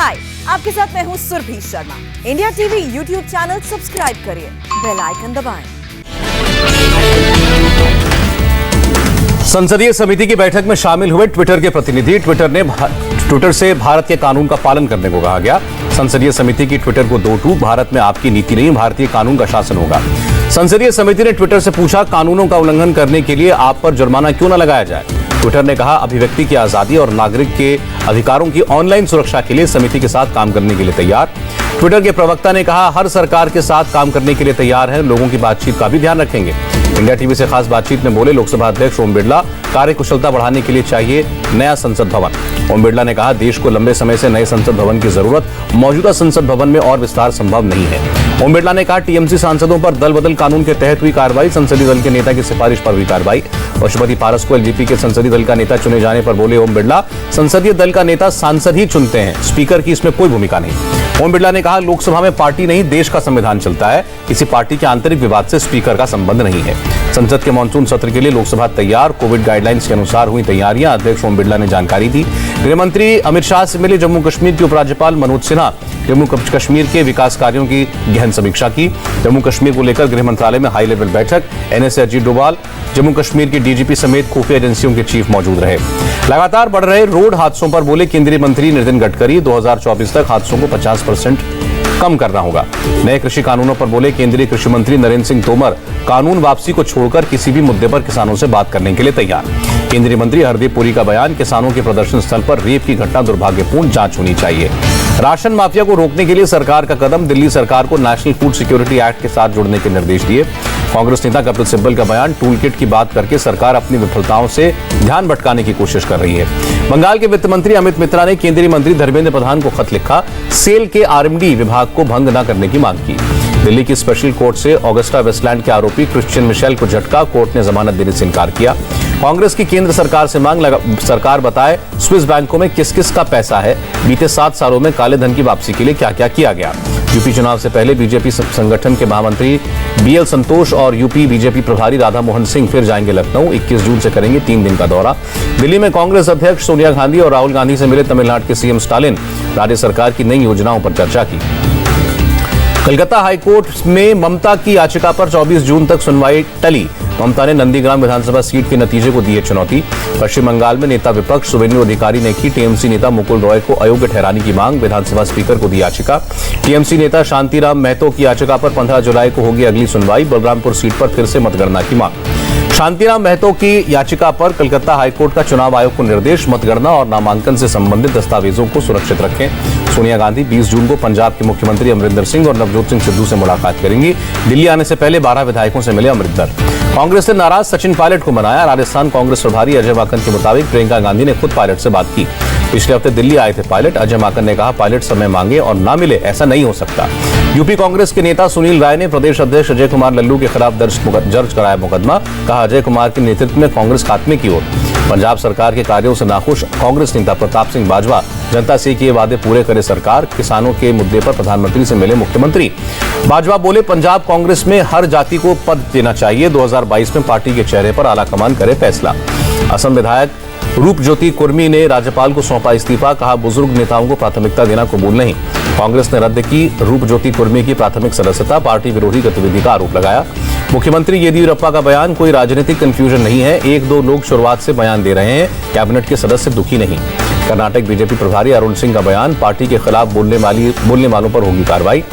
हाय, आपके साथ मैं हूँ Surabhi Sharma. India TV YouTube channel subscribe करिए, बेल आइकन दबाएं। संसदीय समिति की बैठक में शामिल हुए ट्विटर के प्रतिनिधि। ट्विटर से भारत के कानून का पालन करने को कहा गया। संसदीय समिति की ट्विटर को 2 टूक, भारत में आपकी नीति नहीं, भारतीय कानून का शासन होगा। संसदीय समिति ने ट्विटर से पूछा, कानूनों का उल्लंघन करने के लिए आप पर जुर्माना क्यों न लगाया जाए। ट्विटर ने कहा, अभिव्यक्ति की आजादी और नागरिक के अधिकारों की ऑनलाइन सुरक्षा के लिए समिति के साथ काम करने के लिए तैयार। ट्विटर के प्रवक्ता ने कहा, हर सरकार के साथ काम करने के लिए तैयार है, लोगों की बातचीत का भी ध्यान रखेंगे। इंडिया टीवी से खास बातचीत में बोले लोकसभा अध्यक्ष ओम बिरला, कार्यकुशलता बढ़ाने के लिए चाहिए नया संसद भवन। ओम बिरला ने कहा, देश को लंबे समय से नए संसद भवन की जरूरत, मौजूदा संसद भवन में और विस्तार संभव नहीं है। ओम बिरला ने कहा, टीएमसी सांसदों पर दल बदल कानून के तहत हुई कार्रवाई, संसदीय दल के नेता की सिफारिश पर हुई कार्रवाई। पशुपति पारस को एलजेपी के संसदीय दल का नेता चुने जाने पर बोले ओम बिरला, संसदीय दल का नेता सांसद ही चुनते हैं, स्पीकर की इसमें कोई भूमिका नहीं। ओम बिरला ने कहा, लोकसभा में पार्टी नहीं देश का संविधान चलता है, किसी पार्टी के आंतरिक विवाद से स्पीकर का संबंध नहीं है। संसद के मानसून सत्र के लिए लोकसभा तैयार, कोविड गाइडलाइंस के अनुसार हुई तैयारियां, अध्यक्ष ओम बिरला ने जानकारी दी। गृहमंत्री अमित शाह से मिले जम्मू कश्मीर के उपराज्यपाल मनोज सिन्हा, जम्मू कश्मीर के विकास कार्यों की गहन समीक्षा की। जम्मू कश्मीर को लेकर गृह मंत्रालय में हाई लेवल बैठक, एनएसए अजीत डोभाल, जम्मू कश्मीर की डीजीपी समेत खुफिया एजेंसियों के चीफ मौजूद रहे। लगातार बढ़ रहे रोड हादसों पर बोले केंद्रीय मंत्री नितिन गडकरी, 2024 तक हादसों को 50% कम करना होगा। नए कृषि कानूनों पर बोले केंद्रीय कृषि मंत्री नरेंद्र सिंह तोमर, कानून वापसी को छोड़कर किसी भी मुद्दे पर किसानों से बात करने के लिए तैयार। केंद्रीय मंत्री हरदीप पुरी का बयान, किसानों के प्रदर्शन स्थल पर रेप की घटना दुर्भाग्यपूर्ण, जांच होनी चाहिए। राशन माफिया को रोकने के लिए सरकार का कदम, दिल्ली सरकार को नेशनल फूड सिक्योरिटी एक्ट के साथ जुड़ने के निर्देश दिए। कांग्रेस नेता कपिल सिब्बल का बयान, टूल किट की बात करके सरकार अपनी विफलताओं से ध्यान भटकाने की कोशिश कर रही है। बंगाल के वित्त मंत्री अमित मित्रा ने केंद्रीय मंत्री धर्मेंद्र प्रधान को खत लिखा, सेल के आरएमडी विभाग को भंग न करने की मांग की। दिल्ली की स्पेशल कोर्ट से ऑगस्टा वेस्टलैंड के आरोपी क्रिश्चियन मिशेल को झटका, कोर्ट ने जमानत देने से इनकार किया। कांग्रेस की केंद्र सरकार से मांग, सरकार बताए स्विस बैंकों में किस किस का पैसा है, बीते 7 सालों में काले धन की वापसी के लिए क्या क्या किया गया। यूपी चुनाव से पहले बीजेपी संगठन के महामंत्री बीएल संतोष और यूपी बीजेपी प्रभारी राधा मोहन सिंह फिर जाएंगे लखनऊ, 21 जून से करेंगे 3 दिन का दौरा। दिल्ली में कांग्रेस अध्यक्ष सोनिया गांधी और राहुल गांधी से मिले तमिलनाडु के सीएम स्टालिन, राज्य सरकार की नई योजनाओं पर चर्चा की। कलकत्ता हाईकोर्ट में ममता की याचिका पर 24 जून तक सुनवाई टली। ममता ने नंदीग्राम विधानसभा सीट के नतीजे को दी है चुनौती। पश्चिम बंगाल में नेता विपक्ष शुभेंदु अधिकारी ने की टीएमसी नेता मुकुल रॉय को अयोग्य ठहराने की मांग, विधानसभा स्पीकर को दी याचिका। टीएमसी नेता शांतिराम महतो की याचिका पर 15 जुलाई को होगी अगली सुनवाई। बलरामपुर सीट पर फिर से मतगणना की मांग। शांतिराम महतो की याचिका पर कलकत्ता हाईकोर्ट का चुनाव आयोग को निर्देश, मतगणना और नामांकन से संबंधित दस्तावेजों को सुरक्षित रखें। सोनिया गांधी 20 जून को पंजाब के मुख्यमंत्री अमरिंदर सिंह और नवजोत सिंह सिद्धू से मुलाकात करेंगी। दिल्ली आने से पहले 12 विधायकों से मिले अमरिंदर। कांग्रेस ने नाराज सचिन पायलट को मनाया। राजस्थान कांग्रेस प्रभारी अजय माकन के मुताबिक प्रियंका गांधी ने खुद पायलट से बात की। पिछले हफ्ते दिल्ली आए थे पायलट। अजय माकन ने कहा, पायलट समय मांगे और ना मिले, ऐसा नहीं हो सकता। यूपी कांग्रेस के नेता सुनील राय ने प्रदेश अध्यक्ष अजय कुमार लल्लू के खिलाफ दर्ज कराया मुकदमा। कहा, अजय कुमार के नेतृत्व में कांग्रेस खात्मे की ओर। पंजाब सरकार के कार्यों से नाखुश कांग्रेस नेता प्रताप सिंह बाजवा, जनता से किए वादे पूरे करे सरकार। किसानों के मुद्दे पर प्रधानमंत्री से मिले मुख्यमंत्री। बाजवा बोले, पंजाब कांग्रेस में हर जाति को पद देना चाहिए। 2022 में पार्टी के चेहरे पर आलाकमान करे फैसला। असम विधायक रूपज्योति कुर्मी ने राज्यपाल को सौंपा इस्तीफा। कहा, बुजुर्ग नेताओं को प्राथमिकता देना कबूल नहीं। कांग्रेस ने रद्द की रूपज्योति कुर्मी की प्राथमिक सदस्यता, पार्टी विरोधी गतिविधि का आरोप लगाया। मुख्यमंत्री येदियुरप्पा का बयान, कोई राजनीतिक कंफ्यूजन नहीं है, 1-2 लोग शुरुआत से बयान दे रहे हैं, कैबिनेट के सदस्य दुखी नहीं। कर्नाटक बीजेपी प्रभारी अरुण सिंह का बयान, पार्टी के खिलाफ बोलने वालों पर होगी कार्रवाई।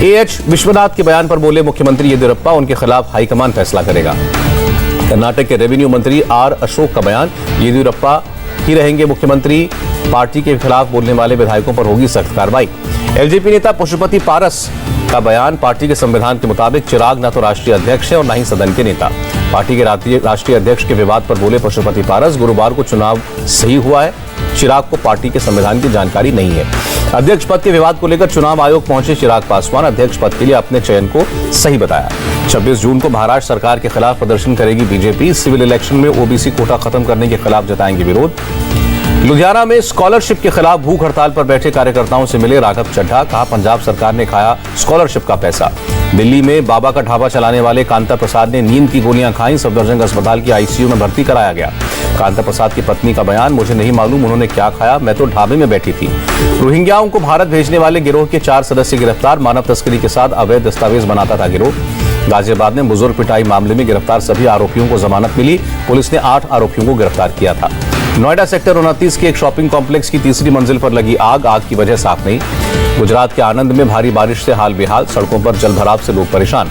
एएच विश्वनाथ के बयान पर बोले मुख्यमंत्री येदियुरप्पा, उनके खिलाफ हाईकमान फैसला करेगा। कर्नाटक के रेवेन्यू मंत्री आर अशोक का बयान, येदियुरप्पा ही रहेंगे मुख्यमंत्री, पार्टी के खिलाफ बोलने वाले विधायकों पर होगी सख्त कार्रवाई। एलजेपी नेता पशुपति पारस का बयान, पार्टी के संविधान के मुताबिक चिराग न तो राष्ट्रीय अध्यक्ष है और न ही सदन के नेता। पार्टी के राष्ट्रीय अध्यक्ष के विवाद पर बोले पशुपति पारस, गुरुवार को चुनाव सही हुआ है, चिराग को पार्टी के संविधान की जानकारी नहीं है। अध्यक्ष पद के विवाद को लेकर चुनाव आयोग पहुंचे चिराग पासवान, अध्यक्ष पद के लिए अपने चयन को सही बताया। 26 जून को महाराष्ट्र सरकार के खिलाफ प्रदर्शन करेगी बीजेपी। सिविल इलेक्शन में ओबीसी कोटा खत्म करने के खिलाफ जताएंगे विरोध। लुधियाना में स्कॉलरशिप के खिलाफ भूख हड़ताल पर बैठे कार्यकर्ताओं से मिले राघव चड्ढा। कहा, पंजाब सरकार ने खाया स्कॉलरशिप का पैसा। दिल्ली में बाबा का ढाबा चलाने वाले कांता प्रसाद ने नींद की गोलियां खाई, सफदरजंग अस्पताल की आईसीयू में भर्ती कराया गया। कांता प्रसाद की पत्नी का बयान, मुझे नहीं मालूम उन्होंने क्या खाया, मैं तो ढाबे में बैठी थी। रोहिंग्याओं को भारत भेजने वाले गिरोह के 4 सदस्य गिरफ्तार, मानव तस्करी के साथ अवैध दस्तावेज बनाता था गिरोह। गाजियाबाद में बुजुर्ग पिटाई मामले में गिरफ्तार सभी आरोपियों को जमानत मिली, पुलिस ने 8 आरोपियों को गिरफ्तार किया था। नोएडा सेक्टर 29 के एक शॉपिंग कॉम्प्लेक्स की तीसरी मंजिल पर लगी आग की वजह साफ नहीं। गुजरात के आनंद में भारी बारिश से हाल बेहाल, सड़कों पर जलभराव से लोग परेशान।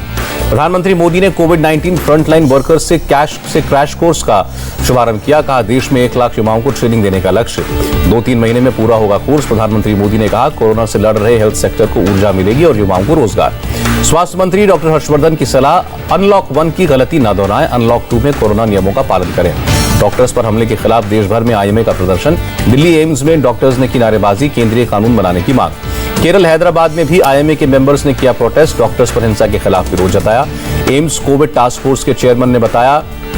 प्रधानमंत्री मोदी ने कोविड-19 फ्रंटलाइन वर्कर्स से क्रैश कोर्स का शुभारंभ किया, कहा देश में 1 लाख युवाओं को ट्रेनिंग देने का लक्ष्य, 2-3 महीने में पूरा होगा कोर्स। प्रधानमंत्री मोदी ने कहा कोरोना से लड़ रहे हेल्थ सेक्टर को ऊर्जा मिलेगी और युवाओं को रोजगार। स्वास्थ्य मंत्री डॉक्टर हर्षवर्धन की सलाह, अनलॉक 1 की गलती न दोहराएं, अनलॉक 2 में कोरोना नियमों का पालन करें। डॉक्टर्स पर हमले के खिलाफ देश भर में आईएमए का प्रदर्शन, दिल्ली एम्स में डॉक्टर्स ने की नारेबाजी, केंद्रीय कानून बनाने की मांग। केरल हैदराबाद में भी आईएमए के मेंबर्स ने किया प्रोटेस्ट, डॉक्टर्स पर हिंसा के खिलाफ विरोध जताया। एम्स कोविड टास्क फोर्स के चेयरमैन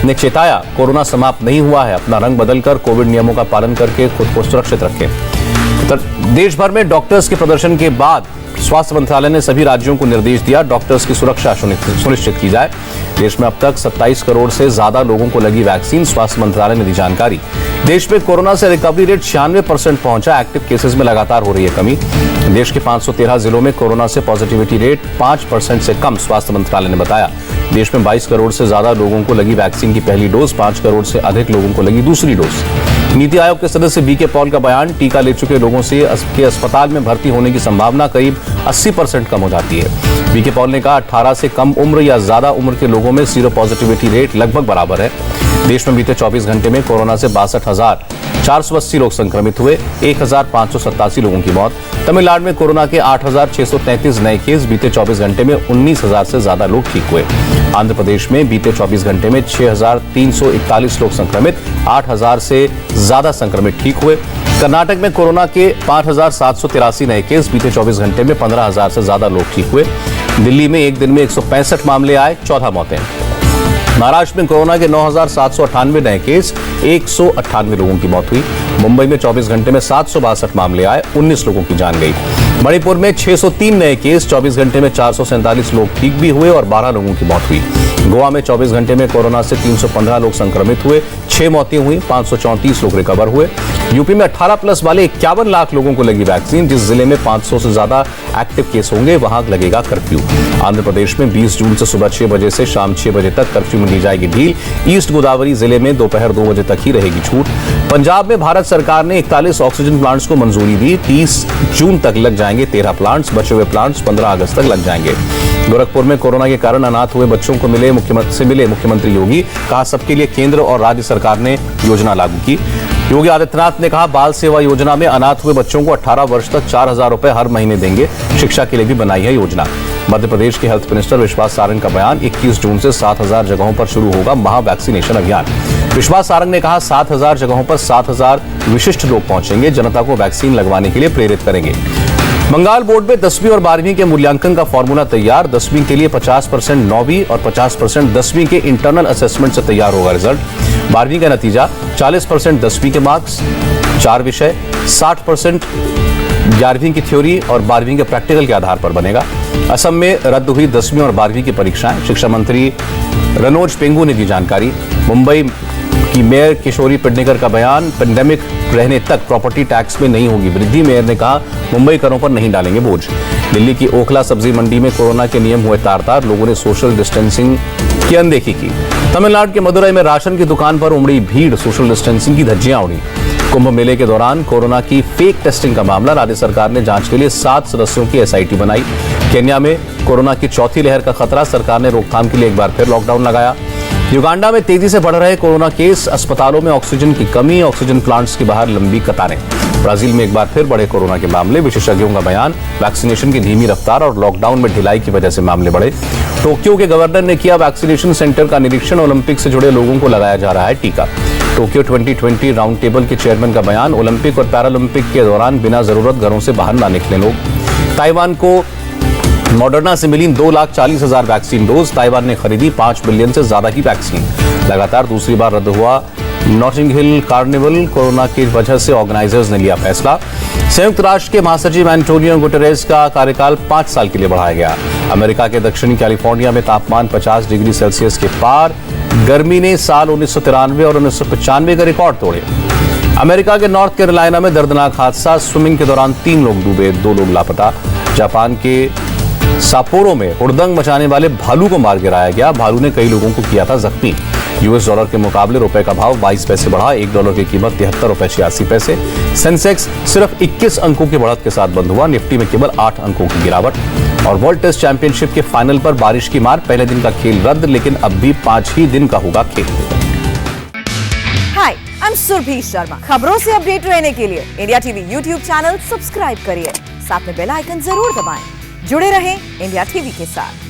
ने चेताया कोरोना समाप्त नहीं हुआ है, अपना रंग बदलकर कोविड नियमों का पालन करके खुद को सुरक्षित रखें। देश भर में डॉक्टर्स के प्रदर्शन के बाद स्वास्थ्य मंत्रालय ने सभी राज्यों को निर्देश दिया, डॉक्टर्स की सुरक्षा सुनिश्चित की जाए। देश में अब तक 27 करोड़ से ज्यादा लोगों को लगी वैक्सीन, स्वास्थ्य मंत्रालय ने दी जानकारी। देश में कोरोना से रिकवरी रेट 96% पहुंचा, एक्टिव केसेस में लगातार हो रही है कमी। देश के 513 जिलों में कोरोना से पॉजिटिविटी रेट 5% से कम, स्वास्थ्य मंत्रालय ने बताया। देश में 22 करोड़ से ज्यादा लोगों को लगी वैक्सीन की पहली डोज, 5 करोड़ से अधिक लोगों को लगी दूसरी डोज। नीति आयोग के सदस्य वीके पॉल का बयान, टीका ले चुके लोगों से अस्पताल में भर्ती होने की संभावना करीब 80% कम हो जाती है। वीके पॉल ने कहा 18 से कम उम्र या ज्यादा उम्र के लोगों में सीरो पॉजिटिविटी रेट लगभग बराबर है। देश में बीते 24 घंटे में कोरोना से 62,480 लोग संक्रमित हुए, 1,587 लोगों की मौत। तमिलनाडु में कोरोना के 8,633 नए केस, बीते 24 घंटे में 19,000 से ज्यादा लोग ठीक हुए। आंध्र प्रदेश में बीते 24 घंटे में 6,341 लोग संक्रमित, 8,000 से ज्यादा संक्रमित ठीक हुए। कर्नाटक में कोरोना के 5,783 नए केस, बीते 24 घंटे में 15,000 से ज्यादा लोग ठीक हुए। दिल्ली में एक दिन में 165 मामले आए, 14 मौतें। महाराष्ट्र में कोरोना के 9,798 नए केस, 198 लोगों की मौत हुई। मुंबई में 24 घंटे में 762 मामले आए, 19 लोगों की जान गई। मणिपुर में 603 नए केस, 24 घंटे में 447 लोग ठीक भी हुए और 12 लोगों की मौत हुई। गोवा में 24 घंटे में कोरोना से 315 लोग संक्रमित हुए, 6 मौतें हुई, 534 लोग रिकवर हुए। यूपी में 18+ वाले 51 लाख लोगों को लगी वैक्सीन, जिस जिले में 500 से ज्यादा एक्टिव केस होंगे वहां लगेगा कर्फ्यू। आंध्र प्रदेश में 20 जून से सुबह 6 बजे से शाम 6 बजे तक कर्फ्यू में दी जाएगी ढील। ईस्ट गोदावरी जिले में दोपहर 2 बजे तक ही रहेगी छूट। पंजाब में भारत सरकार ने 41 ऑक्सीजन प्लांट्स को मंजूरी दी, 30 जून तक लग जाएंगे 13 प्लांट्स, बचे हुए प्लांट्स 15 अगस्त तक लग जाएंगे। गोरखपुर में कोरोना के कारण अनाथ हुए बच्चों को मिले मुख्यमंत्री योगी, कहा सबके लिए केंद्र और राज्य सरकार ने योजना लागू की। योगी आदित्यनाथ ने कहा बाल सेवा योजना में अनाथ हुए बच्चों को 18 वर्ष तक 4,000 रुपए हर महीने देंगे, शिक्षा के लिए भी बनाई है योजना। मध्य प्रदेश के हेल्थ मिनिस्टर विश्वास सारंग का बयान, 21 जून से 7,000 जगहों पर शुरू होगा महा वैक्सीनेशन अभियान। विश्वास सारंग ने कहा 7,000 जगहों पर 7,000 विशिष्ट लोग पहुंचेंगे, जनता को वैक्सीन लगवाने के लिए प्रेरित करेंगे। बंगाल बोर्ड में 10वीं और 12वीं के मूल्यांकन का फॉर्मूला तैयार, 10वीं के लिए 50% 9वीं और 50% 10वीं के इंटरनल असेसमेंट से तैयार होगा रिजल्ट। 12वीं का नतीजा 40% 10वीं के मार्क्स, 4 विषय, 60% 11वीं की थ्योरी और 12वीं के प्रैक्टिकल के आधार पर बनेगा। असम में रद्द हुई 10वीं और 12वीं की परीक्षाएं, शिक्षा मंत्री रनोज पेंगू ने दी जानकारी। मुंबई की मेयर किशोरी पेडनेकर का बयान, पेंडेमिक रहने तक प्रॉपर्टी टैक्स में नहीं होगी वृद्धि, मेयर ने कहा मुंबई करों पर नहीं डालेंगे बोझ। दिल्ली की ओखला सब्जी मंडी में कोरोना के नियम हुए तार-तार, लोगों ने सोशल डिस्टेंसिंग की अनदेखी की। तमिलनाडु के मदुरई में राशन की दुकान पर उमड़ी भीड़, सोशल डिस्टेंसिंग की धज्जियां उड़ी। कुंभ मेले के दौरान कोरोना की फेक टेस्टिंग का मामला, राज्य सरकार ने जांच के लिए 7 सदस्यों की एसआईटी बनाई। केन्या में कोरोना की चौथी लहर का खतरा, सरकार ने रोकथाम के लिए एक बार फिर लॉकडाउन लगाया। युगांडा में तेजी से बढ़ रहे कोरोना केस, अस्पतालों में ऑक्सीजन की कमी, ऑक्सीजन प्लांट्स के बाहर लंबी कतारें। ब्राजील में एक बार फिर बढ़े कोरोना के मामले, विशेषज्ञों का बयान, वैक्सीनेशन की धीमी रफ्तार और लॉकडाउन में ढिलाई की वजह से मामले बढ़े। टोक्यो के गवर्नर ने किया वैक्सीनेशन सेंटर का निरीक्षण, ओलंपिक से जुड़े लोगों को लगाया जा रहा है टीका। टोक्यो 2020 राउंड टेबल के चेयरमैन का बयान, ओलंपिक और पैरालंपिक के दौरान बिना जरूरत घरों से बाहर ना निकले लोग। ताइवान को मॉडर्ना से मिली 2,40,000 वैक्सीन डोज, ताइवान ने खरीदी 5 बिलियन से ज्यादा की वैक्सीन। लगातार दूसरी बार रद्द हुआ नॉटिंग हिल कार्निवल, कोरोना की वजह से ऑर्गेनाइजर्स ने लिया फैसला। संयुक्त राष्ट्र के महासचिव एंटोनियो गुटेरेस का कार्यकाल 5 साल के लिए बढ़ाया गया। अमेरिका के दक्षिणी कैलिफोर्निया में तापमान 50 डिग्री सेल्सियस के पार, गर्मी ने साल 1993 और 1995 का रिकॉर्ड तोड़े। अमेरिका के नॉर्थ कैरोलिना में दर्दनाक हादसा, स्विमिंग के दौरान 3 लोग डूबे, 2 लोग लापता। जापान के सापोरो में हुड़दंग मचाने वाले भालू को मार गिराया गया। भालू ने कई लोगों को किया था जख्मी। यूएस डॉलर के मुकाबले रुपए का भाव 22 पैसे बढ़ा, $1 की कीमत 73 रुपए 86 पैसे। सेंसेक्स सिर्फ 21 अंकों की बढ़त के साथ बंद हुआ। निफ्टी में केवल 8 अंकों की गिरावट। और वर्ल्ड टेस्ट चैंपियनशिप के फाइनल पर बारिश की मार, पहले दिन का खेल रद्द, लेकिन अब भी 5 ही दिन का होगा खेल। हाय, आई एम सुरभि शर्मा। खबरों से अपडेट रहने के लिए India TV YouTube channel subscribe करिए, साथ में बेल आइकन जरूर दबाएं। जुड़े रहें इंडिया टीवी के साथ।